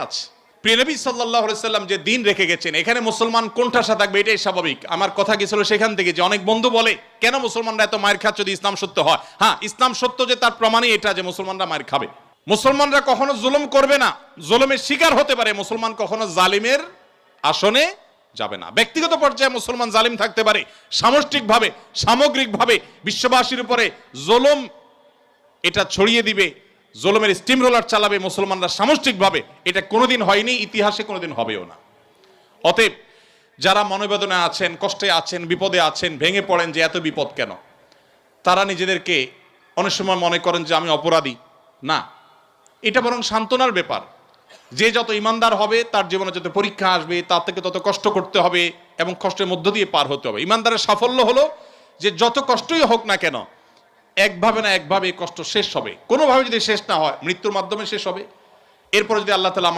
আছে। প্রিয় নবী সাল্লাল্লাহু আলাইহি সাল্লাম যে দিন রেখে গেছেন, এখানে মুসলমান কোণঠাসা থাকবে এটাই স্বাভাবিক। আমার কথা কি ছিল সেখান থেকে যে অনেক বন্ধু বলে কেন মুসলমানরা এত মায়ের খাচ্ছে যদি ইসলাম সত্য হয়। হ্যাঁ, ইসলাম সত্য যে তার প্রমাণই এটা যে মুসলমানরা মায়ের খাবে। মুসলমানরা কখনো জুলুম করবে না, জুলুমের শিকার হতে পারে, মুসলমান কখনো জালিমের আসনে যাবে না। ব্যক্তিগত পর্যায়ে মুসলমান জালিম থাকতে পারে, সামষ্টিকভাবে সামগ্রিকভাবে বিশ্ববাসীর উপরে জুলুম এটা ছড়িয়ে দিবে, জুলুমের স্টিম রোলার চালাবে মুসলমানরা সামষ্টিকভাবে, এটা কোনোদিন হয়নি, ইতিহাসে কোনোদিন হবেও না। অতএব যারা মনোবেদনা আছেন, কষ্টে আছেন, বিপদে আছেন, ভেঙে পড়েন যে এত বিপদ কেন, তারা নিজেদেরকে অনেক সময় মনে করেন যে আমি অপরাধী। না, এটা বরং সান্ত্বনার ব্যাপার। যে যত ইমানদার হবে তার জীবনে যত পরীক্ষা আসবে তার থেকে তত কষ্ট করতে হবে এবং কষ্টের মধ্য দিয়ে পার হতে হবে। ইমানদারের সাফল্য হলো যে যত কষ্টই হোক না কেন একভাবে না একভাবে কষ্ট শেষ হবে। কোনোভাবে যদি শেষ না হয় মৃত্যুর মাধ্যমে শেষ হবে। এরপরে যদি আল্লাহ তাআলা